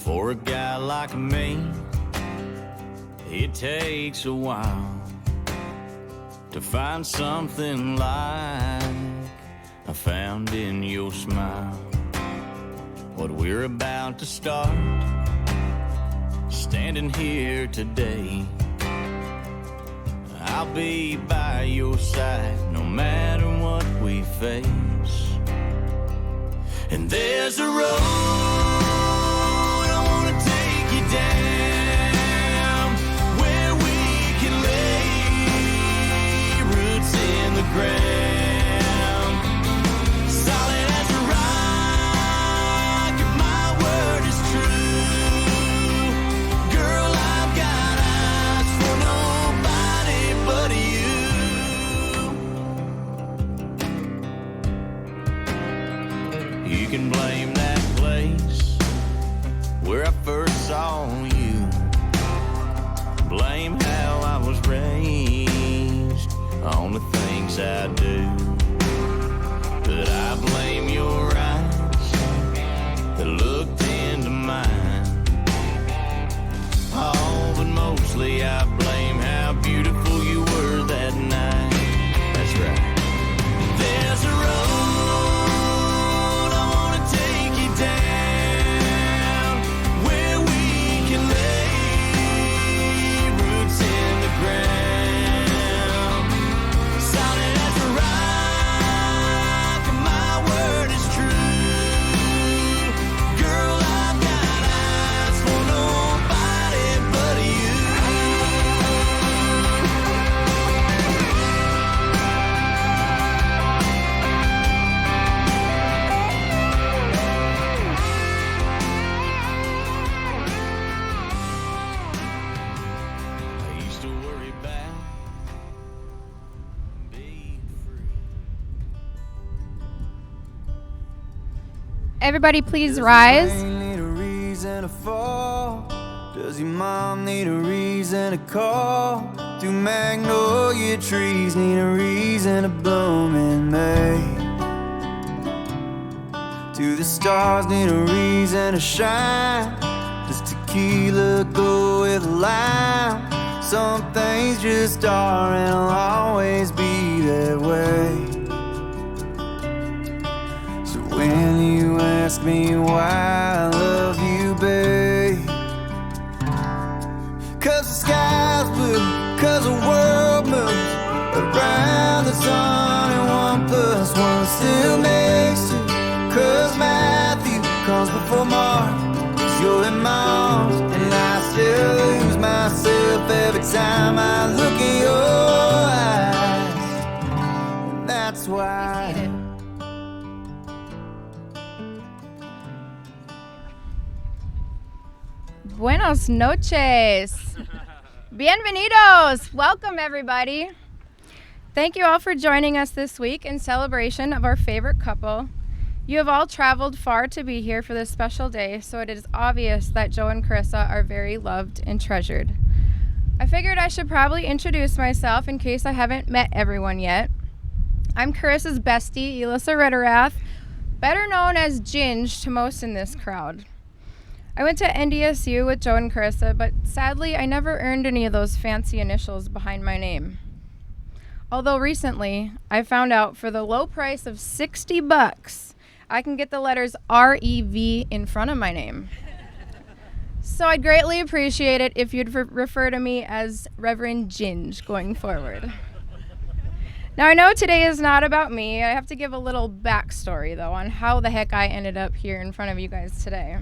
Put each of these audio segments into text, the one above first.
For a guy like me, it takes a while to find something like I found in your smile. What we're about to start, standing here today, I'll be by your side no matter what we face. And there's a road I wanna take you down, where we can lay roots in the ground, solid as a rock if my word is true. Girl, I've got eyes for nobody but you. You can blame that place where I first saw you, blame how I was raised on the things I do, but I blame your eyes that looked into mine. Oh, but mostly I blame how beautiful you were that night. That's right. There's a road I wanna take you down, where we can lay roots in the ground, solid as a rock if my word is true. Girl, I've got eyes for nobody but you. I used to worry about being free. Everybody please rise. Need a reason to fall? Does your mom need a reason to call? Do magnolia trees need a reason to bloom in May? Do the stars need a reason to shine? Does tequila go with lime? Some things just are and will always be that way. So when you ask me why I love you, babe, 'cause the sky's blue, 'cause the world moves around the sun, and 1 + 1 still makes 2, 'cause Matthew comes before Mark, 'cause you're in my arms, and I still lose myself every time I look in your eyes, and that's why. Buenos noches. Bienvenidos. Welcome, everybody. Thank you all for joining us this week in celebration of our favorite couple. You have all traveled far to be here for this special day, so it is obvious that Joe and Karissa are very loved and treasured. I figured I should probably introduce myself in case I haven't met everyone yet. I'm Karissa's bestie, Elissa Ritterath, better known as Ginge to most in this crowd. I went to NDSU with Joe and Karissa, but sadly I never earned any of those fancy initials behind my name. Although recently, I found out for the low price of $60, I can get the letters REV in front of my name. So I'd greatly appreciate it if you'd refer to me as Reverend Ginge going forward. Now I know today is not about me. I have to give a little backstory though on how the heck I ended up here in front of you guys today.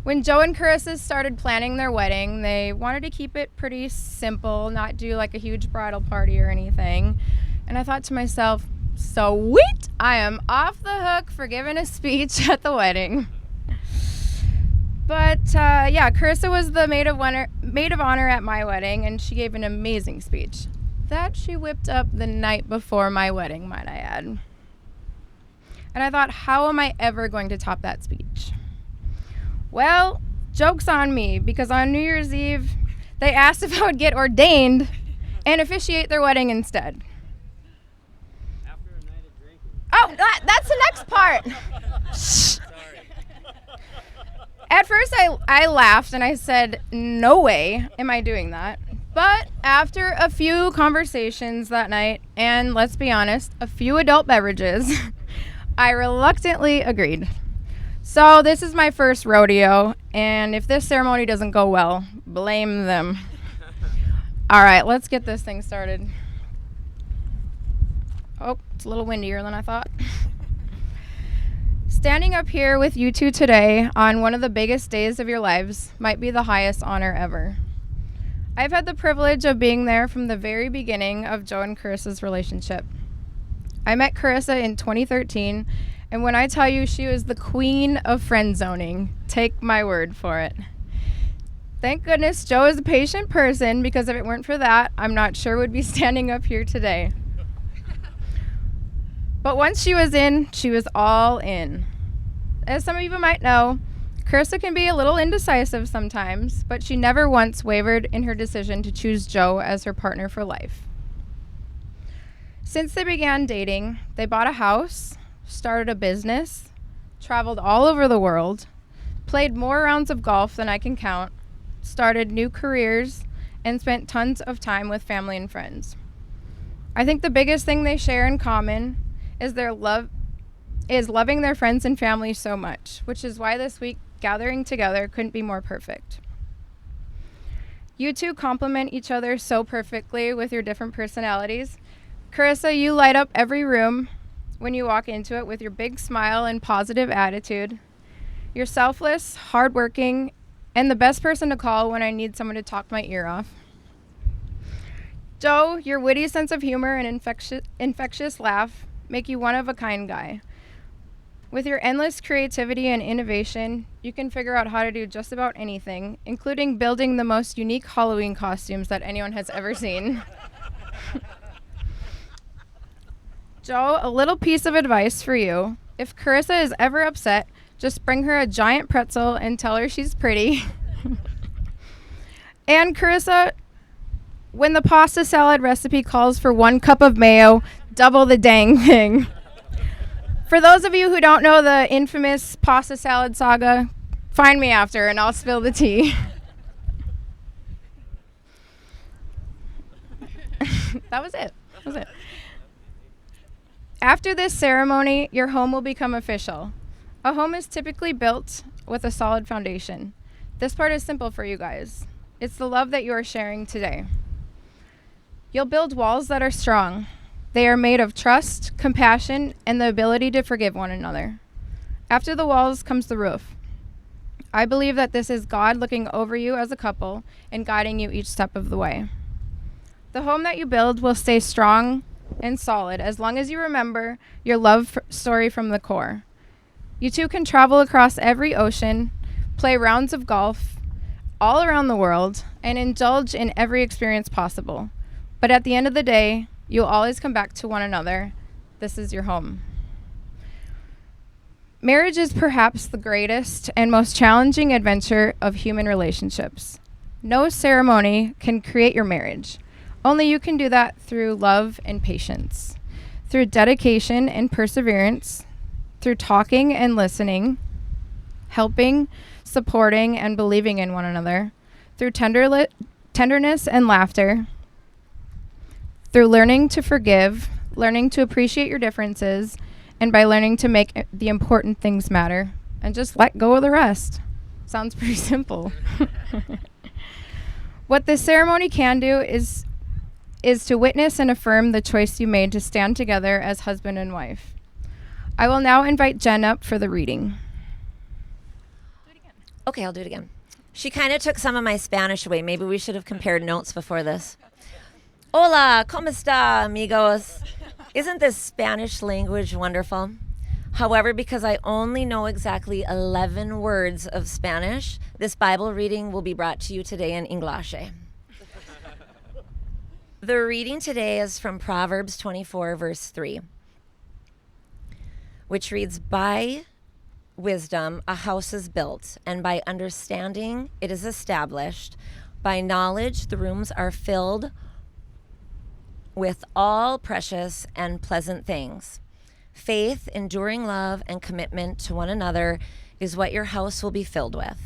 When Joe and Karissa started planning their wedding, they wanted to keep it pretty simple, not do like a huge bridal party or anything. And I thought to myself, sweet, I am off the hook for giving a speech at the wedding. But yeah, Karissa was the maid of honor at my wedding, and she gave an amazing speech that she whipped up the night before my wedding, might I add. And I thought, how am I ever going to top that speech? Well, joke's on me, because on New Year's Eve, they asked if I would get ordained and officiate their wedding instead. After a night of drinking. Oh, that's the next part. Shh. At At first, I laughed and I said, no way am I doing that. But after a few conversations that night, and let's be honest, a few adult beverages, I reluctantly agreed. So this is my first rodeo, and if this ceremony doesn't go well, blame them. All right, let's get this thing started. Oh, it's a little windier than I thought. Standing up here with you two today on one of the biggest days of your lives might be the highest honor ever. I've had the privilege of being there from the very beginning of Joe and Karissa's relationship. I met Karissa in 2013, and when I tell you she was the queen of friend zoning, take my word for it. Thank goodness Joe is a patient person, because if it weren't for that, I'm not sure we'd be standing up here today. But once she was in, she was all in. As some of you might know, Karissa can be a little indecisive sometimes, but she never once wavered in her decision to choose Joe as her partner for life. Since they began dating, they bought a house, started a business, traveled all over the world, played more rounds of golf than I can count, started new careers, and spent tons of time with family and friends. I think the biggest thing they share in common is loving their friends and family so much, which is why this week gathering together couldn't be more perfect. You two complement each other so perfectly with your different personalities. Karissa, you light up every room when you walk into it with your big smile and positive attitude. You're selfless, hardworking, and the best person to call when I need someone to talk my ear off. Joe, your witty sense of humor and infectious laugh make you one-of-a-kind guy. With your endless creativity and innovation, you can figure out how to do just about anything, including building the most unique Halloween costumes that anyone has ever seen. Joe, a little piece of advice for you. If Karissa is ever upset, just bring her a giant pretzel and tell her she's pretty. And Karissa, when the pasta salad recipe calls for 1 cup of mayo, double the dang thing. For those of you who don't know the infamous pasta salad saga, find me after and I'll spill the tea. That was it. After this ceremony, your home will become official. A home is typically built with a solid foundation. This part is simple for you guys. It's the love that you are sharing today. You'll build walls that are strong. They are made of trust, compassion, and the ability to forgive one another. After the walls comes the roof. I believe that this is God looking over you as a couple and guiding you each step of the way. The home that you build will stay strong and solid as long as you remember your love story from the core. You two can travel across every ocean, play rounds of golf all around the world, and indulge in every experience possible. But at the end of the day, you'll always come back to one another. This is your home. Marriage is perhaps the greatest and most challenging adventure of human relationships. No ceremony can create your marriage. Only you can do that through love and patience, through dedication and perseverance, through talking and listening, helping, supporting, and believing in one another, through tenderness and laughter, through learning to forgive, learning to appreciate your differences, and by learning to make the important things matter and just let go of the rest. Sounds pretty simple. What this ceremony can do is to witness and affirm the choice you made to stand together as husband and wife. I will now invite Jen up for the reading. Okay, I'll do it again. She kind of took some of my Spanish away. Maybe we should have compared notes before this. Hola, ¿cómo está, amigos? Isn't this Spanish language wonderful? However, because I only know exactly 11 words of Spanish, this Bible reading will be brought to you today in English. The reading today is from Proverbs 24, verse 3, which reads, "By wisdom a house is built, and by understanding it is established. By knowledge the rooms are filled with all precious and pleasant things. Faith, enduring love, and commitment to one another is what your house will be filled with.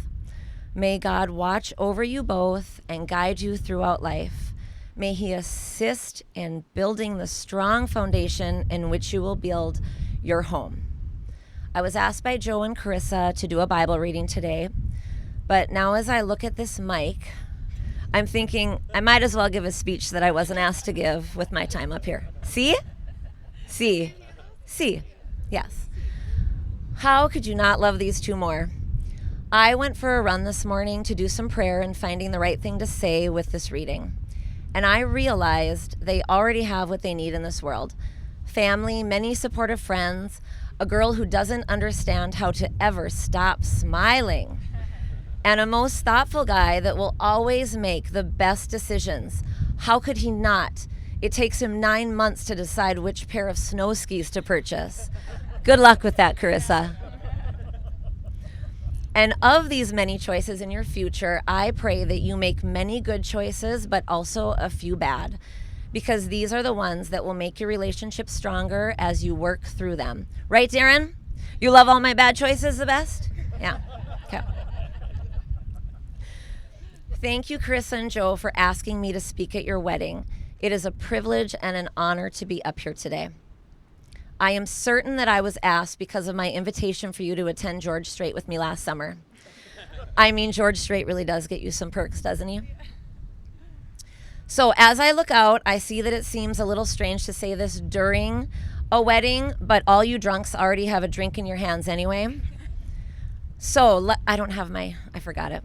May God watch over you both and guide you throughout life. May he assist in building the strong foundation in which you will build your home. I was asked by Joe and Karissa to do a Bible reading today, but now as I look at this mic, I'm thinking I might as well give a speech that I wasn't asked to give with my time up here. See? Yes. How could you not love these two more? I went for a run this morning to do some prayer and finding the right thing to say with this reading. And I realized they already have what they need in this world. Family, many supportive friends, a girl who doesn't understand how to ever stop smiling, and a most thoughtful guy that will always make the best decisions. How could he not? It takes him 9 months to decide which pair of snow skis to purchase. Good luck with that, Karissa. And of these many choices in your future, I pray that you make many good choices, but also a few bad, because these are the ones that will make your relationship stronger as you work through them. Right, Darren? You love all my bad choices the best? Yeah. Okay. Thank you, Karissa and Joe, for asking me to speak at your wedding. It is a privilege and an honor to be up here today. I am certain that I was asked because of my invitation for you to attend George Strait with me last summer. I mean, George Strait really does get you some perks, doesn't he? So as I look out, I see that it seems a little strange to say this during a wedding, but all you drunks already have a drink in your hands anyway. So I forgot it.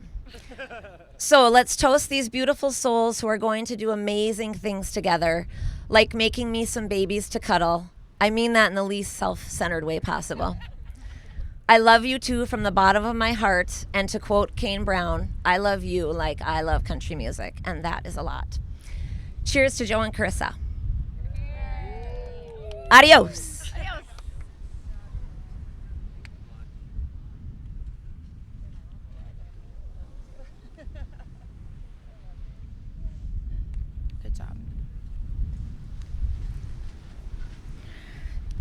So let's toast these beautiful souls who are going to do amazing things together, like making me some babies to cuddle. I mean that in the least self-centered way possible. I love you too from the bottom of my heart, and to quote Kane Brown, I love you like I love country music, and that is a lot. Cheers to Joe and Karissa. Adios. Good job.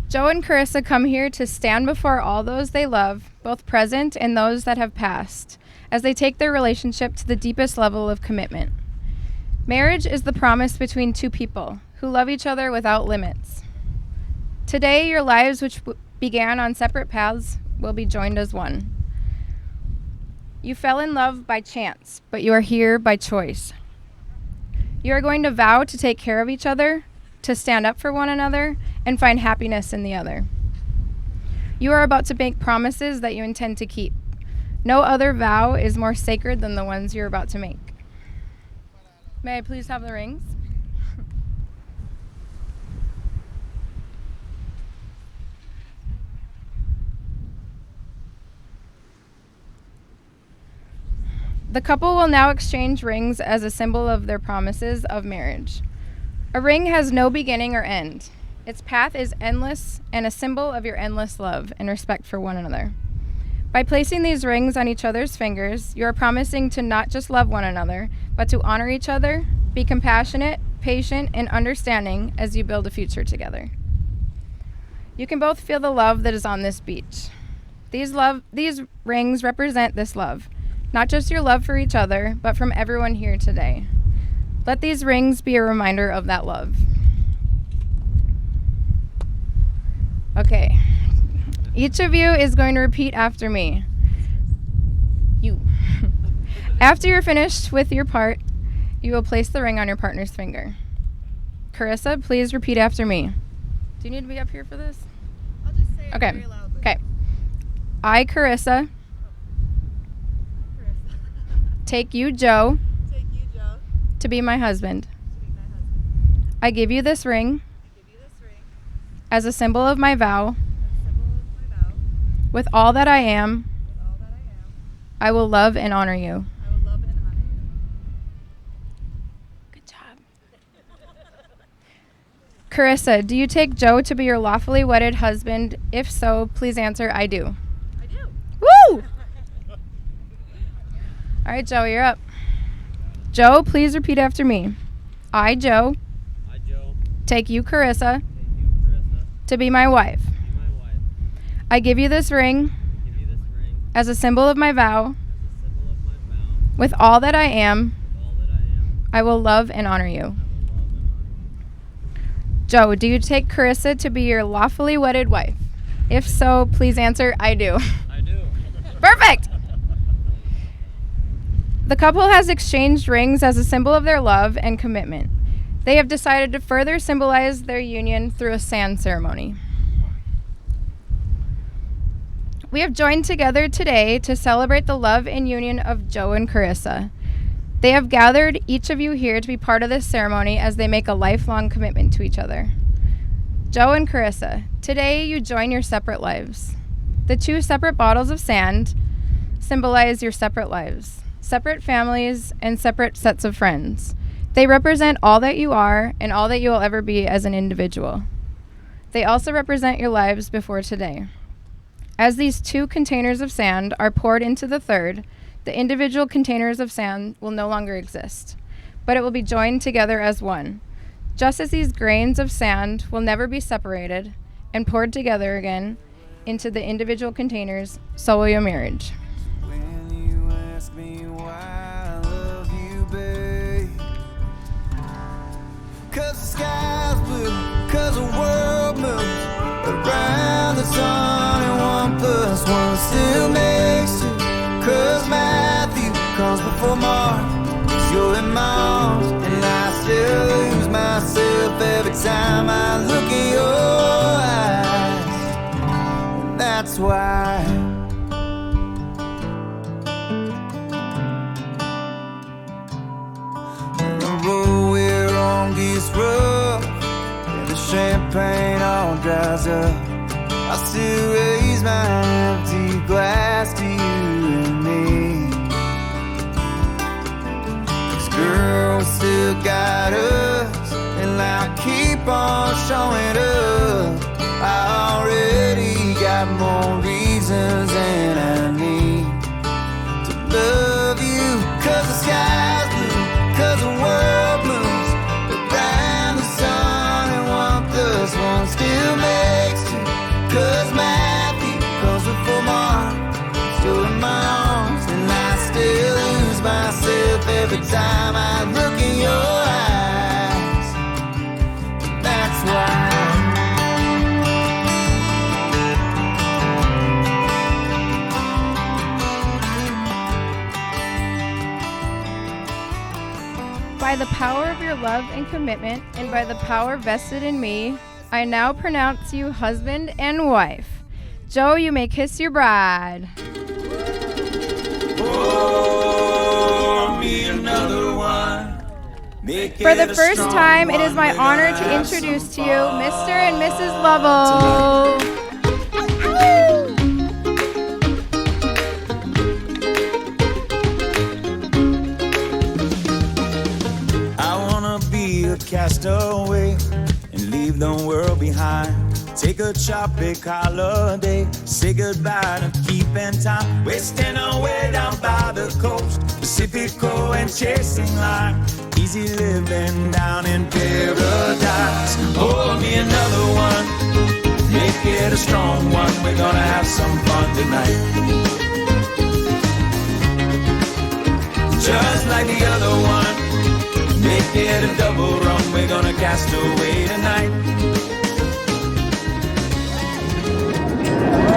Joe and Karissa come here to stand before all those they love, both present and those that have passed, as they take their relationship to the deepest level of commitment. Marriage is the promise between two people who love each other without limits. Today, your lives, which began on separate paths, will be joined as one. You fell in love by chance, but you are here by choice. You are going to vow to take care of each other, to stand up for one another, and find happiness in the other. You are about to make promises that you intend to keep. No other vow is more sacred than the ones you're about to make. May I please have the rings? The couple will now exchange rings as a symbol of their promises of marriage. A ring has no beginning or end. Its path is endless and a symbol of your endless love and respect for one another. By placing these rings on each other's fingers, you are promising to not just love one another, but to honor each other, be compassionate, patient, and understanding as you build a future together. You can both feel the love that is on this beach. These rings represent this love, not just your love for each other, but from everyone here today. Let these rings be a reminder of that love. Okay. Each of you is going to repeat after me. You. After you're finished with your part, you will place the ring on your partner's finger. Karissa, please repeat after me. Do you need to be up here for this? I'll just say it very loudly. Okay. I, Karissa, take you, Joe, to be my husband. I give you this ring as a symbol of my vow. With all that I am, I will love and honor you. Good job. Karissa, do you take Joe to be your lawfully wedded husband? If so, please answer, I do. I do. Woo! All right, Joe, you're up. Joe, please repeat after me. I, Joe, take you, Karissa, to be my wife. I give you this ring as a symbol of my vow. With all that I am, I will love and honor you. Joe, do you take Karissa to be your lawfully wedded wife? If so, please answer, I do. I do. Perfect! The couple has exchanged rings as a symbol of their love and commitment. They have decided to further symbolize their union through a sand ceremony. We have joined together today to celebrate the love and union of Joe and Karissa. They have gathered each of you here to be part of this ceremony as they make a lifelong commitment to each other. Joe and Karissa, today you join your separate lives. The 2 separate bottles of sand symbolize your separate lives, separate families, and separate sets of friends. They represent all that you are and all that you will ever be as an individual. They also represent your lives before today. As these 2 containers of sand are poured into the third, the individual containers of sand will no longer exist, but it will be joined together as one. Just as these grains of sand will never be separated and poured together again into the individual containers, so will your marriage. When you ask me why I love you, babe, 'cause the sky's blue, 'cause the world moves around the sun, and 1 + 1 still makes 2, 'cause Matthew comes before Mark, 'cause you're in my arms, and I still lose myself every time I look in your eyes, and that's why the road we're on gets rough, and the champagne all dries up. I still raise my empty glass to you and me. 'Cause girl, we still got us, and I keep on showing up. I already got more reasons than I need to love you. 'Cause the sky's blue, 'cause the world moves around the sun, and 1 + 1 still makes 2, 'cause Matthew comes before Mark, still in my arms, and I still lose myself every time I look in your eyes. That's why By the power of your love and commitment, and by the power vested in me, I now pronounce you husband and wife. Joe, you may kiss your bride. pour me another one. For the first time, it is my honor to introduce to you Mr. and Mrs. Lovell. Castaway and leave the world behind. Take a tropic holiday, say goodbye to keeping time. Wasting away down by the coast, Pacifico and chasing line. Easy living down in paradise. Pour me another one, make it a strong one. We're gonna have some fun tonight. Just like the other one, make it a double run, we're gonna cast away tonight.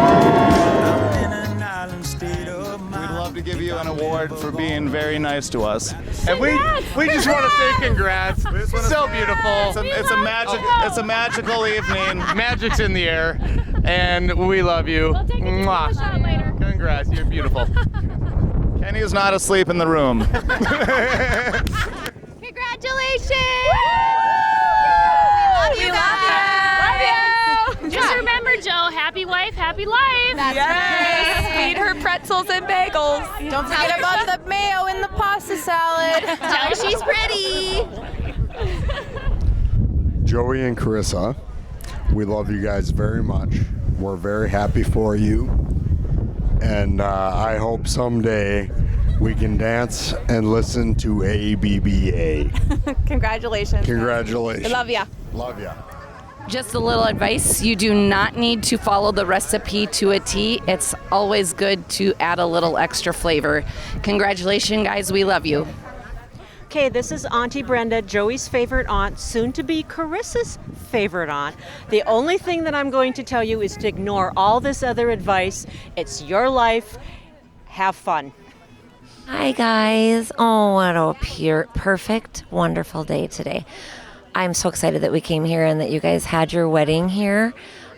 I'm in an island state of mind. We'd love to give you an award for being very nice to us. And we just want to say congrats. So beautiful. It's a magical evening. Magic's in the air, and we love you. We'll take a Mwah. shot later. Congrats, you're beautiful. Kenny is not asleep in the room. Congratulations! We love you. Just remember, Joe, happy wife, happy life. That's right. Feed her pretzels and bagels. Don't forget about the mayo in the pasta salad. Tell her she's pretty. Joey and Karissa, we love you guys very much. We're very happy for you. And I hope someday we can dance and listen to ABBA. Congratulations. Congratulations. We love ya. Love ya. Just a little advice, you do not need to follow the recipe to a T. It's always good to add a little extra flavor. Congratulations, guys. We love you. Okay, this is Auntie Brenda, Joey's favorite aunt, soon to be Karissa's favorite aunt. The only thing that I'm going to tell you is to ignore all this other advice. It's your life. Have fun. Hi, guys. Oh, what a perfect, wonderful day today. I'm so excited that we came here and that you guys had your wedding here.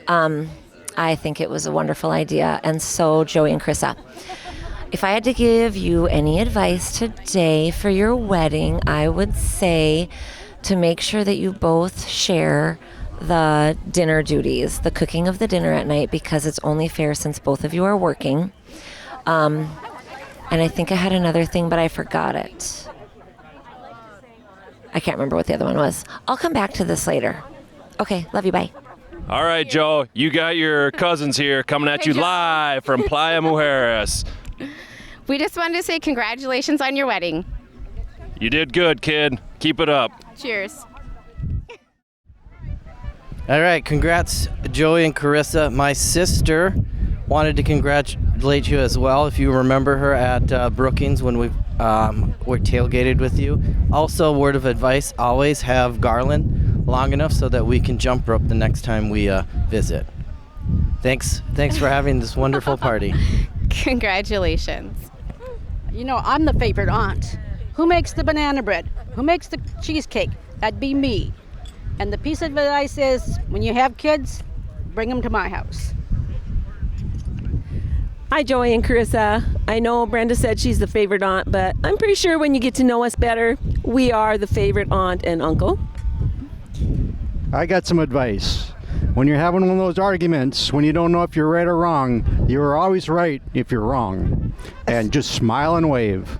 I think it was a wonderful idea, and so Joey and Karissa. If I had to give you any advice today for your wedding, I would say to make sure that you both share the dinner duties, the cooking of the dinner at night, because it's only fair since both of you are working. And I think I had another thing, but I forgot it. I can't remember what the other one was. I'll come back to this later. Okay, love you, bye. All right, Joe, you got your cousins here coming at you live from Playa Mujeres. We just wanted to say congratulations on your wedding. You did good, kid. Keep it up. Cheers. All right, congrats, Joey and Karissa. My sister wanted to congratulate you as well, if you remember her at Brookings when we were tailgated with you. Also, word of advice, always have garland long enough so that we can jump rope the next time we visit. Thanks for having this wonderful party. Congratulations. You know, I'm the favorite aunt. Who makes the banana bread? Who makes the cheesecake? That'd be me. And the piece of advice is, when you have kids, bring them to my house. Hi, Joey and Karissa. I know Brenda said she's the favorite aunt, but I'm pretty sure when you get to know us better, we are the favorite aunt and uncle. I got some advice. When you're having one of those arguments, when you don't know if you're right or wrong, you're always right if you're wrong. And just smile and wave.